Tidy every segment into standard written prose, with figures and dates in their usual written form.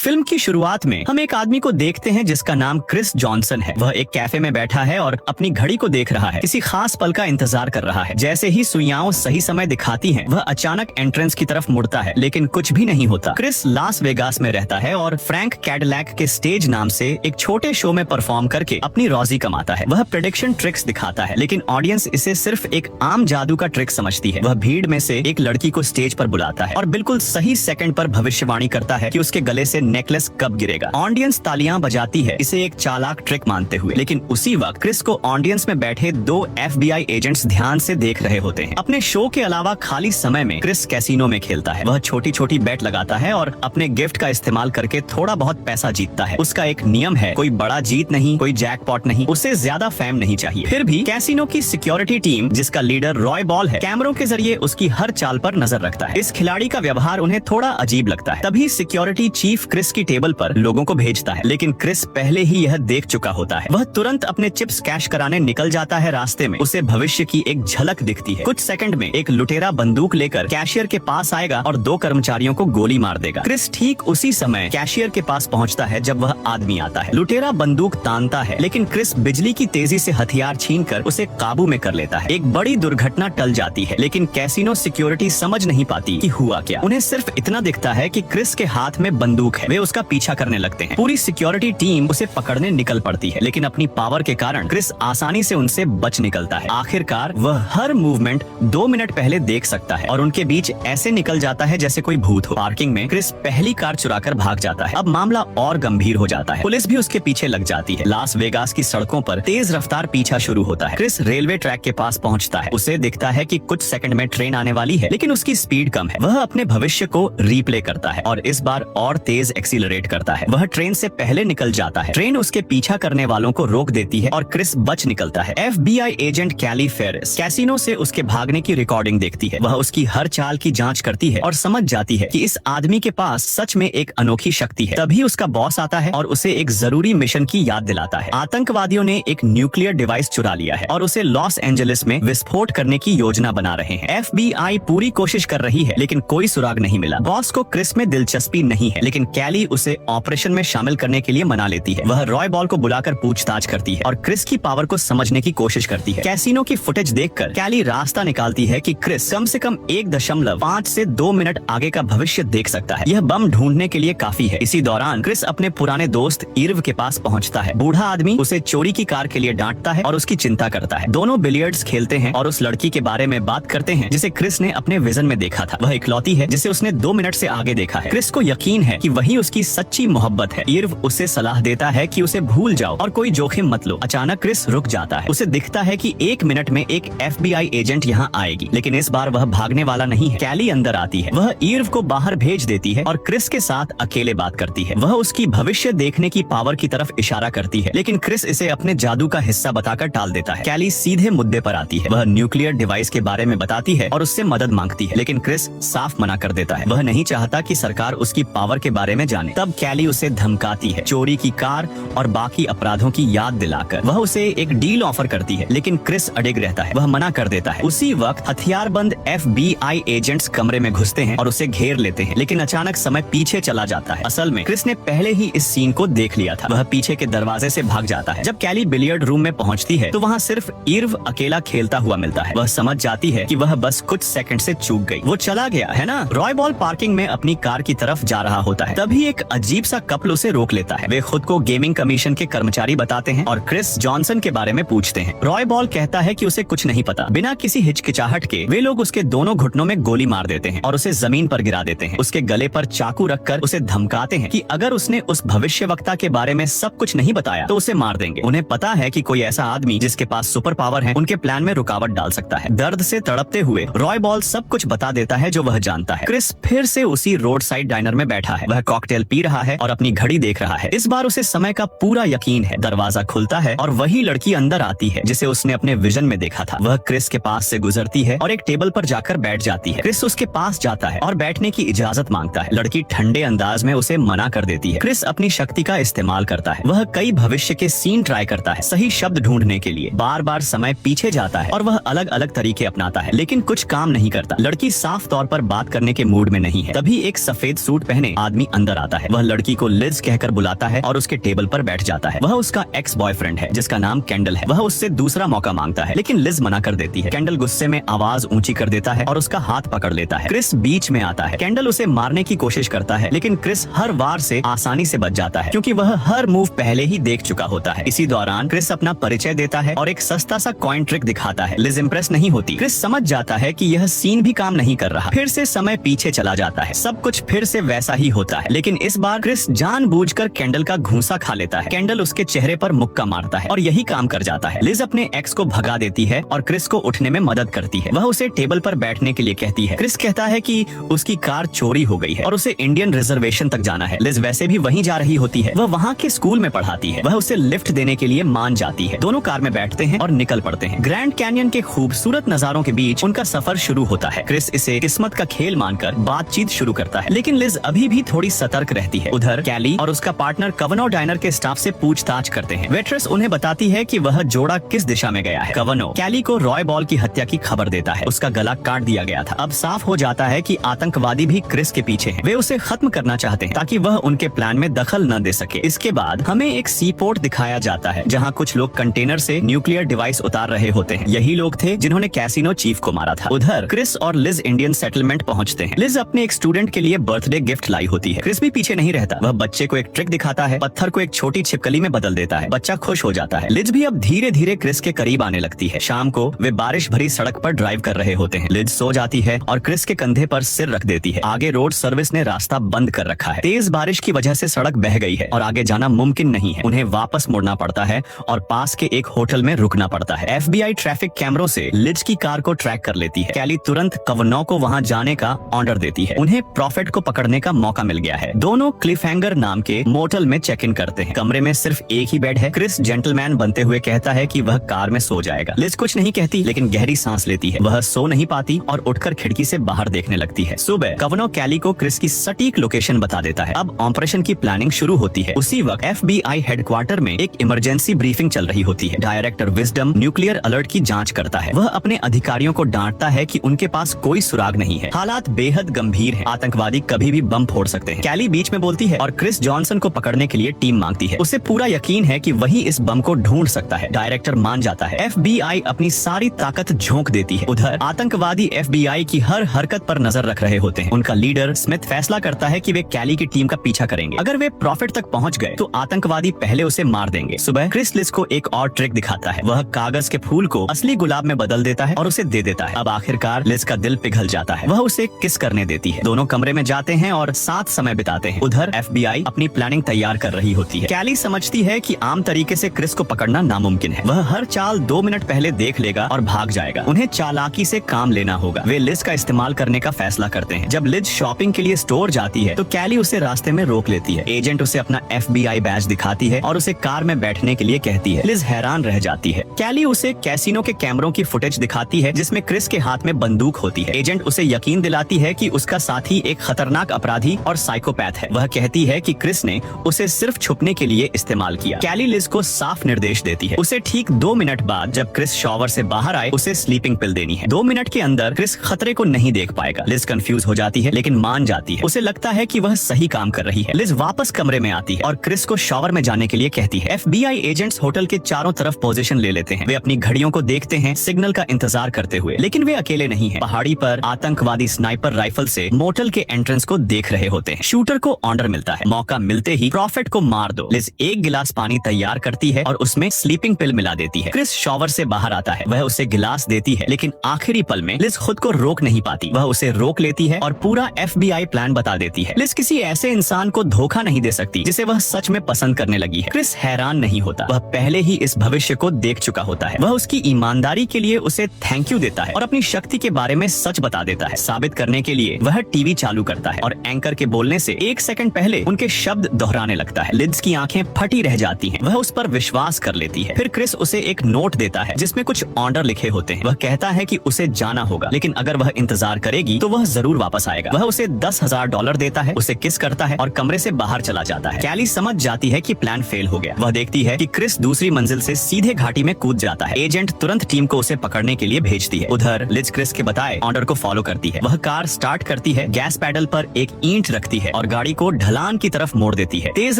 Film की शुरुआत में हम एक आदमी को देखते हैं जिसका नाम क्रिस जॉनसन है। वह एक कैफे में बैठा है और अपनी घड़ी को देख रहा है, किसी खास पल का इंतजार कर रहा है। जैसे ही सुइयां सही समय दिखाती हैं, वह अचानक एंट्रेंस की तरफ मुड़ता है, लेकिन कुछ भी नहीं होता। क्रिस लास वेगास में रहता है और फ्रैंक कैडिलैक के स्टेज नाम से एक छोटे शो में परफॉर्म करके अपनी रोजी कमाता है। वह प्रेडिक्शन ट्रिक्स दिखाता है, लेकिन ऑडियंस इसे सिर्फ एक आम जादू का ट्रिक समझती है। वह भीड़ में से एक लड़की को स्टेज पर बुलाता है और बिल्कुल सही सेकंड पर भविष्यवाणी करता है कि उसके गले से नेकलेस कब गिरेगा। ऑडियंस तालियां बजाती है, इसे एक चालाक ट्रिक मानते हुए। लेकिन उसी वक्त क्रिस को ऑडियंस में बैठे दो FBI एजेंट्स ध्यान से देख रहे होते हैं। अपने शो के अलावा खाली समय में क्रिस कैसीनो में खेलता है। वह छोटी छोटी बेट लगाता है और अपने गिफ्ट का इस्तेमाल करके थोड़ा बहुत पैसा जीतता है। उसका एक नियम है, कोई बड़ा जीत नहीं, कोई जैकपॉट नहीं, उसे ज्यादा फेम नहीं चाहिए। फिर भी कैसीनो की सिक्योरिटी टीम, जिसका लीडर रॉय बॉल है, कैमरों के जरिए उसकी हर चाल पर नजर रखता है। इस खिलाड़ी का व्यवहार उन्हें थोड़ा अजीब लगता है। तभी सिक्योरिटी चीफ क्रिस की टेबल पर लोगों को भेजता है, लेकिन क्रिस पहले ही यह देख चुका होता है। वह तुरंत अपने चिप्स कैश कराने निकल जाता है। रास्ते में उसे भविष्य की एक झलक दिखती है। कुछ सेकंड में एक लुटेरा बंदूक लेकर कैशियर के पास आएगा और दो कर्मचारियों को गोली मार देगा। क्रिस ठीक उसी समय कैशियर के पास पहुंचता है जब वह आदमी आता है। लुटेरा बंदूक तानता है, लेकिन क्रिस बिजली की तेजी से हथियार छीनकर उसे काबू में कर लेता है। एक बड़ी दुर्घटना टल जाती है, लेकिन कैसीनो सिक्योरिटी समझ नहीं पाती कि हुआ क्या। उन्हें सिर्फ इतना दिखता है कि क्रिस के हाथ में बंदूक है। वे उसका पीछा करने लगते हैं। पूरी सिक्योरिटी टीम उसे पकड़ने निकल पड़ती है, लेकिन अपनी पावर के कारण क्रिस आसानी से उनसे बच निकलता है। आखिरकार वह हर मूवमेंट 2 मिनट पहले देख सकता है और उनके बीच ऐसे निकल जाता है जैसे कोई भूत हो। पार्किंग में क्रिस पहली कार चुराकर भाग जाता है। अब मामला और गंभीर हो जाता है। पुलिस भी उसके पीछे लग जाती है। लास वेगास की सड़कों पर तेज रफ्तार पीछा शुरू होता है। क्रिस रेलवे ट्रैक के पास पहुंचता है। उसे दिखता है कि कुछ सेकंड में ट्रेन आने वाली है, लेकिन उसकी स्पीड कम है। वह अपने भविष्य को रीप्ले करता है और इस बार और तेज एक्सीलरेट करता है। वह ट्रेन से पहले निकल जाता है। ट्रेन उसके पीछा करने वालों को रोक देती है और क्रिस बच निकलता है। FBI एजेंट कैली फेरिस कैसीनो से उसके भागने की रिकॉर्डिंग देखती है। वह उसकी हर चाल की जांच करती है और समझ जाती है कि इस आदमी के पास सच में एक अनोखी शक्ति है। तभी उसका बॉस आता है और उसे एक जरूरी मिशन की याद दिलाता है। आतंकवादियों ने एक न्यूक्लियर डिवाइस चुरा लिया है और उसे लॉस एंजलिस में विस्फोट करने की योजना बना रहे हैं। FBI पूरी कोशिश कर रही है, लेकिन कोई सुराग नहीं मिला। बॉस को क्रिस में दिलचस्पी नहीं है, लेकिन कैली उसे ऑपरेशन में शामिल करने के लिए मना लेती है। वह रॉय बॉल को बुलाकर पूछताछ करती है और क्रिस की पावर को समझने की कोशिश करती है। कैसीनो की फुटेज देखकर कैली रास्ता निकालती है कि क्रिस कम से कम 1.5 से 2 मिनट आगे का भविष्य देख सकता है। यह बम ढूंढने के लिए काफी है। इसी दौरान क्रिस अपने पुराने दोस्त इर्व के पास पहुंचता है। बूढ़ा आदमी उसे चोरी की कार के लिए डांटता है और उसकी चिंता करता है। दोनों बिलियर्ड्स खेलते हैं और उस लड़की के बारे में बात करते हैं जिसे क्रिस ने अपने विजन में देखा था। वह इकलौती है जिसे उसने 2 मिनट से आगे देखा है। क्रिस को यकीन है कि वही उसकी सच्ची मोहब्बत है। इर्व उसे सलाह देता है कि उसे भूल जाओ और कोई जोखिम मत लो। अचानक क्रिस रुक जाता है। उसे दिखता है कि 1 मिनट में एक FBI एजेंट यहाँ आएगी, लेकिन इस बार वह भागने वाला नहीं है। कैली अंदर आती है। वह इर्व को बाहर भेज देती है और क्रिस के साथ अकेले बात करती है। वह उसकी भविष्य देखने की पावर की तरफ इशारा करती है, लेकिन क्रिस इसे अपने जादू का हिस्सा बताकर टाल देता है। कैली सीधे मुद्दे पर आती है। वह न्यूक्लियर डिवाइस के बारे में बताती है और उससे मदद मांगती है, लेकिन क्रिस साफ मना कर देता है। वह नहीं चाहता कि सरकार उसकी पावर के बारे में जाने। तब कैली उसे धमकाती है, चोरी की कार और बाकी अपराधों की याद दिलाकर। वह उसे एक डील ऑफर करती है, लेकिन क्रिस अड़िग रहता है। वह मना कर देता है। उसी वक्त हथियारबंद FBI एजेंट्स कमरे में घुसते हैं और उसे घेर लेते हैं, लेकिन अचानक समय पीछे चला जाता है। असल में क्रिस ने पहले ही इस सीन को देख लिया था। वह पीछे के दरवाजे से भाग जाता है। जब कैली बिलियर्ड रूम में पहुंचती है तो वहाँ सिर्फ इर्व अकेला खेलता हुआ मिलता है। वह समझ जाती है कि वह बस कुछ सेकंड से चूक गई। वो चला गया है ना। रॉय बॉल पार्किंग में अपनी कार की तरफ जा रहा होता है। तभी एक अजीब सा कपल उसे रोक लेता है। वे खुद को गेमिंग कमीशन के कर्मचारी बताते हैं और क्रिस जॉनसन के बारे में पूछते हैं। रॉय बॉल कहता है कि उसे कुछ नहीं पता। बिना किसी हिचकिचाहट के वे लोग उसके दोनों घुटनों में गोली मार देते हैं और उसे जमीन पर गिरा देते हैं। उसके गले पर चाकू रखकर उसे धमकाते हैं कि अगर उसने उस भविष्यवक्ता के बारे में सब कुछ नहीं बताया तो उसे मार देंगे। उन्हें पता है कि कोई ऐसा आदमी जिसके पास सुपर पावर है उनके प्लान में रुकावट डाल सकता है। दर्द से तड़पते हुए रॉय बॉल सब कुछ बता देता है जो वह जानता है। क्रिस फिर से उसी रोड साइड डाइनर में बैठा है। वह कॉकटेल पी रहा है और अपनी घड़ी देख रहा है। इस बार उसे समय का पूरा यकीन है। दरवाजा खुलता है और वही लड़की अंदर आती है जिसे उसने अपने विजन में देखा था। वह क्रिस के पास से गुजरती है और एक टेबल पर जाकर बैठ जाती है। क्रिस उसके पास जाता है और बैठने की इजाजत मांगता है। लड़की ठंडे अंदाज में उसे मना कर देती है। क्रिस अपनी शक्ति का इस्तेमाल करता है। वह कई भविष्य के सीन ट्राई करता है सही शब्द ढूंढने के लिए। बार बार समय पीछे जाता है और वह अलग अलग तरीके अपनाता है, लेकिन कुछ काम नहीं करता। लड़की साफ तौर पर बात करने के मूड में नहीं है। तभी एक सफेद सूट पहने आदमी अंदर अंदर आता है। वह लड़की को लिज कहकर बुलाता है और उसके टेबल पर बैठ जाता है। वह उसका एक्स बॉयफ्रेंड है जिसका नाम कैंडल है। वह उससे दूसरा मौका मांगता है लेकिन लिज मना कर देती है। कैंडल गुस्से में आवाज ऊंची कर देता है और उसका हाथ पकड़ लेता है। क्रिस बीच में आता है। कैंडल उसे मारने की कोशिश करता है लेकिन क्रिस हर वार से आसानी से बच जाता है क्योंकि वह हर मूव पहले ही देख चुका होता है। इसी दौरान क्रिस अपना परिचय देता है और एक सस्ता सा कॉइन ट्रिक दिखाता है। लिज इंप्रेस नहीं होती। क्रिस समझ जाता है कि यह सीन भी काम नहीं कर रहा। फिर से समय पीछे चला जाता है। सब कुछ फिर से वैसा ही होता है लेकिन इस बार क्रिस जानबूझकर कैंडल का घूंसा खा लेता है। कैंडल उसके चेहरे पर मुक्का मारता है और यही काम कर जाता है। लिज अपने एक्स को भगा देती है और क्रिस को उठने में मदद करती है। वह उसे टेबल पर बैठने के लिए कहती है। क्रिस कहता है कि उसकी कार चोरी हो गई है और उसे इंडियन रिजर्वेशन तक जाना है। लिज वैसे भी वहीं जा रही होती है। वह वहाँ के स्कूल में पढ़ाती है। वह उसे लिफ्ट देने के लिए मान जाती है। दोनों कार में बैठते हैं और निकल पड़ते हैं। ग्रैंड कैनियन के खूबसूरत नजारों के बीच उनका सफर शुरू होता है। क्रिस इसे किस्मत का खेल मानकर बातचीत शुरू करता है लेकिन लिज अभी भी थोड़ी सतर्क रहती है। उधर कैली और उसका पार्टनर कवनो डाइनर के स्टाफ से पूछताछ करते हैं। वेट्रेस उन्हें बताती है कि वह जोड़ा किस दिशा में गया है। कवनो कैली को रॉय बॉल की हत्या की खबर देता है। उसका गला काट दिया गया था। अब साफ हो जाता है कि आतंकवादी भी क्रिस के पीछे हैं। वे उसे खत्म करना चाहते हैं ताकि वह उनके प्लान में दखल न दे सके। इसके बाद हमें एक सी पोर्ट दिखाया जाता है जहाँ कुछ लोग कंटेनर से न्यूक्लियर डिवाइस उतार रहे होते हैं। यही लोग थे जिन्होंने कैसीनो चीफ को मारा था। उधर क्रिस और लिज इंडियन सेटलमेंट पहुंचते हैं। लिज अपने एक स्टूडेंट के लिए बर्थडे गिफ्ट लाई होती है। क्रिस भी पीछे नहीं रहता। वह बच्चे को एक ट्रिक दिखाता है। पत्थर को एक छोटी छिपकली में बदल देता है। बच्चा खुश हो जाता है। लिज भी अब धीरे धीरे क्रिस के करीब आने लगती है। शाम को वे बारिश भरी सड़क पर ड्राइव कर रहे होते हैं। लिज सो जाती है और क्रिस के कंधे पर सिर रख देती है। आगे रोड सर्विस ने रास्ता बंद कर रखा है। तेज बारिश की वजह से सड़क बह गई है और आगे जाना मुमकिन नहीं है। उन्हें वापस मुड़ना पड़ता है और पास के एक होटल में रुकना पड़ता है। FBI ट्रैफिक कैमरों से लिज की कार को ट्रैक कर लेती है। कैली तुरंत कवनो को वहां जाने का ऑर्डर देती है। उन्हें प्रॉफिट को पकड़ने का मौका मिल गया है। दोनों क्लिफहैंगर नाम के मोटल में चेक इन करते हैं। कमरे में सिर्फ एक ही बेड है। क्रिस जेंटलमैन बनते हुए कहता है कि वह कार में सो जाएगा। लिज कुछ नहीं कहती लेकिन गहरी सांस लेती है। वह सो नहीं पाती और उठकर खिड़की से बाहर देखने लगती है। सुबह कवनो कैली को क्रिस की सटीक लोकेशन बता देता है। अब ऑपरेशन की प्लानिंग शुरू होती है। उसी वक्त FBI हेडक्वार्टर में एक इमरजेंसी ब्रीफिंग चल रही होती है। डायरेक्टर विजडम न्यूक्लियर अलर्ट की जांच करता है। वह अपने अधिकारियों को डांटता है कि उनके पास कोई सुराग नहीं है। हालात बेहद गंभीर हैं। आतंकवादी कभी भी बम फोड़ सकते हैं। कैली बीच में बोलती है और क्रिस जॉनसन को पकड़ने के लिए टीम मांगती है। उसे पूरा यकीन है कि वही इस बम को ढूंढ सकता है। डायरेक्टर मान जाता है। FBI अपनी सारी ताकत झोंक देती है। उधर आतंकवादी FBI की हर हरकत पर नजर रख रहे होते हैं। उनका लीडर स्मिथ फैसला करता है कि वे कैली की टीम का पीछा करेंगे। अगर वे प्रॉफिट तक पहुंच गए तो आतंकवादी पहले उसे मार देंगे। सुबह क्रिस लिज को एक और ट्रिक दिखाता है। वह कागज के फूल को असली गुलाब में बदल देता है और उसे दे देता है। अब आखिरकार लिज का दिल पिघल जाता है। वह उसे किस करने देती है। दोनों कमरे में जाते हैं और साथ समय बिताते हैं। उधर FBI अपनी प्लानिंग तैयार कर रही होती है। कैली समझती है कि आम तरीके से क्रिस को पकड़ना नामुमकिन है। वह हर चाल 2 मिनट पहले देख लेगा और भाग जाएगा। उन्हें चालाकी से काम लेना होगा। वे लिज का इस्तेमाल करने का फैसला करते हैं। जब लिज शॉपिंग के लिए स्टोर जाती है तो कैली उसे रास्ते में रोक लेती है। एजेंट उसे अपना FBI बैज दिखाती है और उसे कार में बैठने के लिए कहती है। लिज हैरान रह जाती है। कैली उसे कैसीनो के कैमरों की फुटेज दिखाती है जिसमें क्रिस के हाथ में बंदूक होती है। एजेंट उसे यकीन दिलाती है कि उसका साथी एक खतरनाक अपराधी और साइकोपैथ है। वह कहती है कि क्रिस ने उसे सिर्फ छुपने के लिए इस्तेमाल किया। कैली लिज को साफ निर्देश देती है। उसे ठीक 2 मिनट बाद जब क्रिस शॉवर से बाहर आए उसे स्लीपिंग पिल देनी है। 2 मिनट के अंदर क्रिस खतरे को नहीं देख पाएगा। लिज कंफ्यूज हो जाती है लेकिन मान जाती है। उसे लगता है कि वह सही काम कर रही है। लिज वापस कमरे में आती है और क्रिस को शॉवर में जाने के लिए कहती है। FBI एजेंट्स होटल के चारों तरफ पोजीशन ले लेते हैं। वे अपनी घड़ियों को देखते हैं सिग्नल का इंतजार करते हुए लेकिन वे अकेले नहीं हैं। पहाड़ी पर आतंकवादी स्नाइपर राइफल से मोटल के एंट्रेंस को देख रहे होते हैं। शूटर को ऑर्डर मिलता है। मौका मिलते ही प्रॉफिट को मार दो। लिज एक गिलास पानी तैयार करती है और उसमें स्लीपिंग पिल मिला देती है। क्रिस शॉवर से बाहर आता है। वह उसे गिलास देती है लेकिन आखिरी पल में लिज खुद को रोक नहीं पाती। वह उसे रोक लेती है और पूरा FBI प्लान बता देती है। लिज किसी ऐसे इंसान को धोखा नहीं दे सकती जिसे वह सच में पसंद करने लगी है। क्रिस हैरान नहीं होता। वह पहले ही इस भविष्य को देख चुका होता है। वह उसकी ईमानदारी के लिए उसे थैंक यू देता है और अपनी शक्ति के बारे में सच बता देता है। साबित करने के लिए वह टीवी चालू करता है और एंकर के बोलने से 1 सेकंड पहले उनके शब्द दोहराने लगता है। लिज की आंखें फटी रह जाती हैं। वह उस पर विश्वास कर लेती है। फिर क्रिस उसे एक नोट देता है जिसमें कुछ ऑर्डर लिखे होते हैं। वह कहता है कि उसे जाना होगा लेकिन अगर वह इंतजार करेगी तो वह जरूर वापस आएगा। वह उसे $10,000 देता है, उसे किस करता है और कमरे से बाहर चला जाता है। कैली समझ जाती है कि प्लान फेल हो गया। वह देखती है कि क्रिस दूसरी मंजिल से सीधे घाटी में कूद जाता है। एजेंट तुरंत टीम को उसे पकड़ने के लिए भेजती है। उधर लिज क्रिस के बताए ऑर्डर को फॉलो करती है। वह कार स्टार्ट करती है, गैस पैडल पर एक ईंट रखती है और गाड़ी को ढलान की तरफ मोड़ देती है। तेज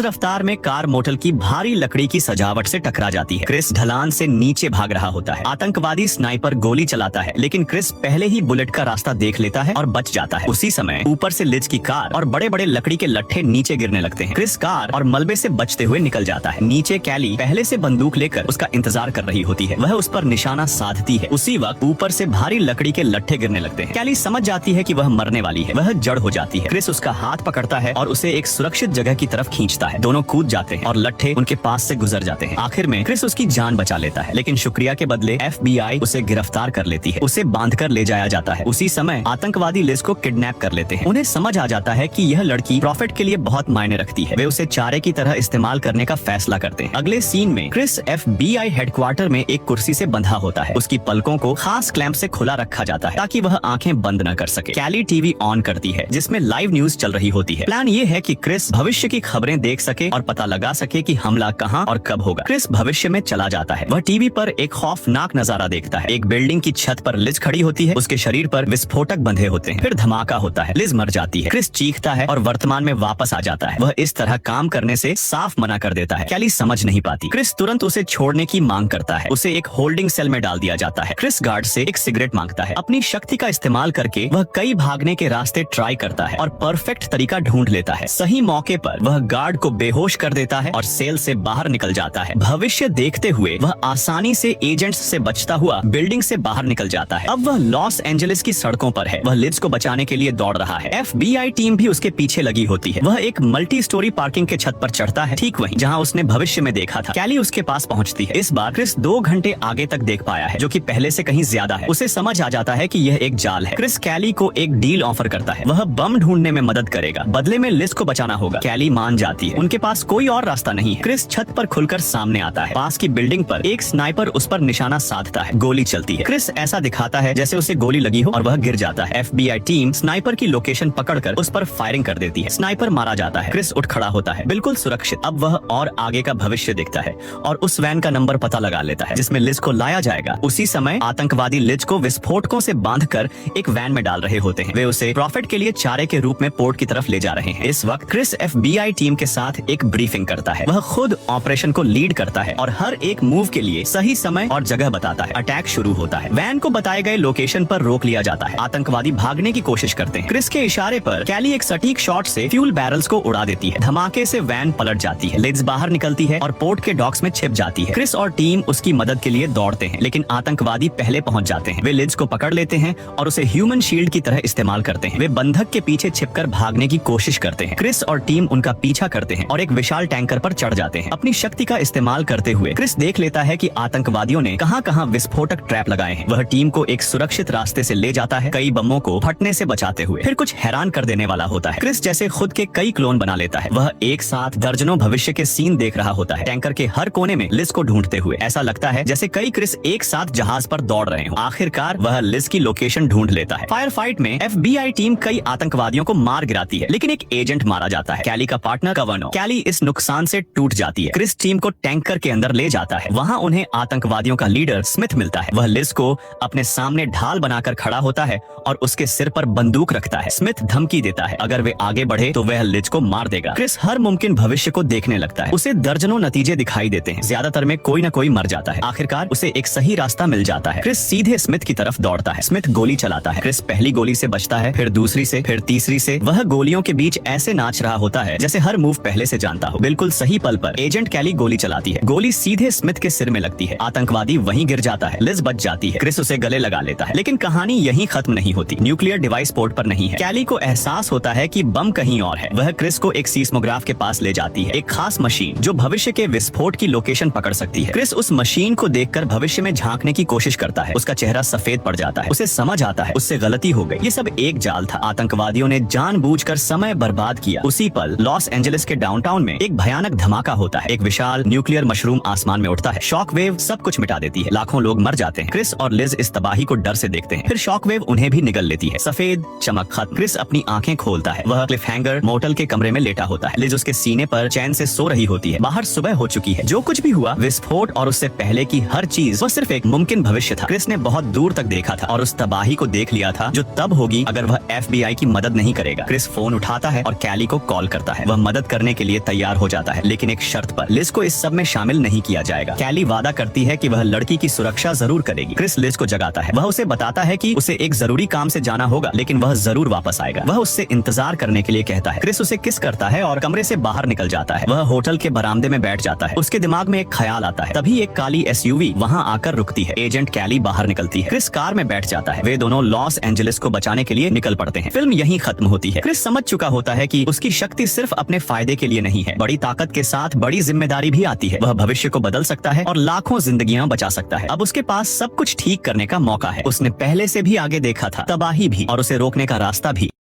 रफ्तार में कार मोटल की भारी लकड़ी की सजावट से टकरा जाती है। क्रिस ढलान से नीचे भाग रहा होता है। आतंकवादी स्नाइपर गोली चलाता है, लेकिन क्रिस पहले ही बुलेट का रास्ता देख लेता है और बच जाता है। उसी समय ऊपर से लिज की कार और बड़े बड़े लकड़ी के लट्ठे नीचे गिरने लगते हैं। क्रिस कार और मलबे से बचते हुए निकल जाता है। नीचे कैली पहले से बंदूक लेकर उसका इंतजार कर रही होती है। वह उस पर निशाना साधती है। उसी वक्त ऊपर से भारी लकड़ी के लट्ठे गिरने लगते हैं। कैली समझ जाती है कि वह मरने वाली है। वह जड़ हो जाती है। क्रिस उसका हाथ पकड़ता है और उसे एक सुरक्षित जगह की तरफ खींचता है। दोनों कूद जाते हैं और लट्ठे उनके पास से गुजर जाते हैं। आखिर में क्रिस उसकी जान बचा लेता है, लेकिन शुक्रिया के बदले FBI उसे गिरफ्तार कर लेती है। उसे बांधकर ले जाया जाता है। उसी समय आतंकवादी लिज को किडनैप कर लेते हैं। उन्हें समझ आ जाता है कि यह लड़की प्रॉफिट के लिए बहुत मायने रखती है। वे उसे चारे की तरह इस्तेमाल करने का फैसला करते हैं। अगले सीन में क्रिस FBI हेडक्वार्टर में एक कुर्सी से बंधा होता है। उसकी पलकों को खास क्लैंप से खुला रखा जाता है ताकि वह आंखें बंद न कर सके। कैली टीवी ऑन करती है जिसमें लाइव न्यूज चल रही होती है। प्लान ये है कि क्रिस भविष्य की खबरें देख सके और पता लगा सके कि हमला कहां और कब होगा। क्रिस भविष्य में चला जाता है। वह टीवी पर एक खौफनाक नजारा देखता है। एक बिल्डिंग की छत पर लिज खड़ी होती है। उसके शरीर पर विस्फोटक बंधे होते हैं। फिर धमाका होता है। लिज मर जाती है। क्रिस चीखता है और वर्तमान में वापस आ जाता है। वह इस तरह काम करने से साफ मना कर देता है। कैली समझ नहीं पाती। क्रिस तुरंत उसे छोड़ने की मांग करता है। उसे एक होल्डिंग सेल में डाल दिया जाता है। क्रिस गार्ड से एक सिगरेट मांगता है। अपनी शक्ति का इस्तेमाल करके वह कई भागने के रास्ते ट्राई करता है और परफेक्ट तरीका ढूंढ लेता है। सही मौके पर वह गार्ड को बेहोश कर देता है और सेल से बाहर निकल जाता है। भविष्य देखते हुए वह आसानी से एजेंट्स से बचता हुआ बिल्डिंग से बाहर निकल जाता है। अब वह लॉस एंजलिस की सड़कों पर है। वह लिज को बचाने के लिए दौड़ रहा है। FBI टीम भी उसके पीछे लगी होती है। वह एक मल्टी स्टोरी पार्किंग के छत पर चढ़ता है, ठीक वहीं जहां उसने भविष्य में देखा था। कैली उसके पास पहुंचती है। इस बार क्रिस 2 घंटे आगे तक देख पाया है, जो कि पहले से कहीं ज्यादा है। उसे समझ आ जाता है कि यह एक जाल है। क्रिस कैली को एक डील ऑफर करता है। वह बम ढूंढने में मदद करेगा, बदले में लिज को बचाना होगा। कैली मान जाती है। उनके पास कोई और रास्ता नहीं है। क्रिस छत पर खुलकर सामने आता है। पास की बिल्डिंग पर एक स्नाइपर उस पर निशाना साधता है। गोली चलती है। क्रिस ऐसा दिखाता है जैसे उसे गोली लगी हो और वह गिर जाता है। FBI टीम स्नाइपर की लोकेशन पकड़कर उस पर फायरिंग कर देती है। स्नाइपर मारा जाता है। क्रिस उठ खड़ा होता है, बिल्कुल सुरक्षित। अब वह और आगे का भविष्य देखता है और उस वैन का नंबर पता लगा लेता है जिसमें लिज को लाया जाएगा। उसी समय आतंकवादी लिज को विस्फोटकों से बांधकर एक वैन में डाल रहे होते हैं। वे उसे प्रॉफिट के लिए चारे के रूप में पोर्ट की तरफ ले जा रहे हैं। इस वक्त क्रिस FBI टीम के साथ एक ब्रीफिंग करता है। वह खुद ऑपरेशन को लीड करता है और हर एक मूव के लिए सही समय और जगह बताता है। अटैक शुरू होता है। वैन को बताए गए लोकेशन पर रोक लिया जाता है। आतंकवादी भागने की कोशिश करते हैं। क्रिस के इशारे पर कैली एक सटीक शॉट से फ्यूल बैरल्स को उड़ा देती है। धमाके से वैन पलट जाती है। लिज बाहर निकलती है और पोर्ट के डॉक्स में छिप जाती है। क्रिस और टीम उसकी मदद के लिए दौड़ते हैं, लेकिन आतंकवादी पहले पहुंच जाते हैं। वे लिज को पकड़ लेते हैं और उसे ह्यूमन शील्ड की तरह इस्तेमाल करते हैं। वे बंधक के पीछे छिपकर भागने की कोशिश करते हैं। क्रिस और टीम उनका पीछा करते हैं और एक विशाल टैंकर पर चढ़ जाते हैं। अपनी शक्ति का इस्तेमाल करते हुए क्रिस देख लेता है कि आतंकवादियों ने कहां-कहां विस्फोटक ट्रैप लगाए हैं। वह टीम को एक सुरक्षित रास्ते से ले जाता है, कई बमों को फटने से बचाते हुए। फिर कुछ हैरान कर देने वाला होता है। क्रिस जैसे खुद के कई क्लोन बना लेता है। वह एक साथ दर्जनों भविष्य के सीन देख रहा होता है, टैंकर के हर कोने में लिज को ढूंढते हुए। ऐसा लगता है जैसे कई क्रिस एक साथ जहाज पर दौड़ रहे हो। आखिरकार वह लिज की लोकेशन ढूंढ लेता है। फायर फाइट में FBI टीम कई आतंकवादियों को मार गिराती है, लेकिन एक एजेंट मारा जाता है, कैली का पार्टनर कवर्नो। कैली इस नुकसान से टूट जाती है। क्रिस टीम को टैंकर के अंदर ले जाता है। वहाँ उन्हें आतंकवादियों का लीडर स्मिथ मिलता है। वह लिज को अपने सामने ढाल बनाकर खड़ा होता है और उसके सिर पर बंदूक रखता है। स्मिथ धमकी देता है अगर वे आगे बढ़े तो वह लिज को मार देगा। क्रिस हर मुमकिन भविष्य को देखने लगता है। उसे दर्जनों नतीजे दिखाई देते हैं, ज्यादातर में कोई न कोई मर जाता है। आखिरकार उसे एक सही रास्ता मिल जाता है। क्रिस सीधे स्मिथ की तरफ दौड़ता है। स्मिथ गोली चलाता है। क्रिस पहली गोली से बचता है, फिर दूसरी से, फिर तीसरी से। वह गोलियों के बीच ऐसे नाच रहा होता है जैसे हर मूव पहले से जानता हो। बिल्कुल सही पल पर एजेंट कैली गोली चलाती है। गोली सीधे स्मिथ के सिर में लगती है। आतंकवादी वहीं गिर जाता है। लिज बच जाती है। क्रिस उसे गले लगा लेता है, लेकिन कहानी यहीं खत्म नहीं होती। न्यूक्लियर डिवाइस पोर्ट पर नहीं है। कैली को एहसास होता है कि बम कहीं और है। वह क्रिस को एक सीस्मोग्राफ के पास ले जाती है, एक खास मशीन जो भविष्य के विस्फोट की लोकेशन पकड़ सकती है। क्रिस उस मशीन को देखकर भविष्य में झांकने की कोशिश करता है। उसका चेहरा सफेद पड़ जाता है। उसे समझ आता है उससे गलती हो गई। ये सब एक जाल था। आतंकवादियों ने जानबूझकर समय बर्बाद किया। उसी पल लॉस एंजलिस के डाउनटाउन में एक भयानक धमाका होता है। एक विशाल न्यूक्लियर मशरूम आसमान में उठता है। शॉक वेव सब कुछ मिटा देती है। लाखों लोग मर जाते हैं। क्रिस और लिज इस तबाही को डर से देखते हैं। फिर शॉक वेव उन्हें भी निगल लेती है। सफेद चमक खत्म। क्रिस अपनी आंखें खोलता है। वह क्लिफ हैंगर मोटल के कमरे में लेटा होता है। लिज उसके सीने पर चैन से सो रही होती है। बाहर सुबह हो चुकी है। जो कुछ भी हुआ, विस्फोट और उससे पहले की हर चीज, वह सिर्फ एक मुमकिन भविष्य था। क्रिस ने बहुत दूर तक देखा था और उस तबाही को देख लिया था जो तब होगी अगर वह FBI की मदद नहीं करेगा। क्रिस फोन उठा उठाता है और कैली को कॉल करता है। वह मदद करने के लिए तैयार हो जाता है, लेकिन एक शर्त पर। लिज को इस सब में शामिल नहीं किया जाएगा। कैली वादा करती है कि वह लड़की की सुरक्षा जरूर करेगी। क्रिस लिज को जगाता है। वह उसे बताता है कि उसे एक जरूरी काम से जाना होगा, लेकिन वह जरूर वापस आएगा। वह उससे इंतजार करने के लिए कहता है। क्रिस उसे किस करता है और कमरे से बाहर निकल जाता है। वह होटल के बरामदे में बैठ जाता है। उसके दिमाग में एक ख्याल आता है। तभी एक काली एसयूवी वहाँ आकर रुकती है। एजेंट कैली बाहर निकलती है। क्रिस कार में बैठ जाता है। वे दोनों लॉस एंजलिस को बचाने के लिए निकल पड़ते हैं। फिल्म यहीं खत्म होती है। क्रिस समझ चुका होता है कि उसकी शक्ति सिर्फ अपने फायदे के लिए नहीं है। बड़ी ताकत के साथ बड़ी जिम्मेदारी भी आती है। वह भविष्य को बदल सकता है और लाखों जिंदगियां बचा सकता है। अब उसके पास सब कुछ ठीक करने का मौका है। उसने पहले से भी आगे देखा था, तबाही भी और उसे रोकने का रास्ता भी।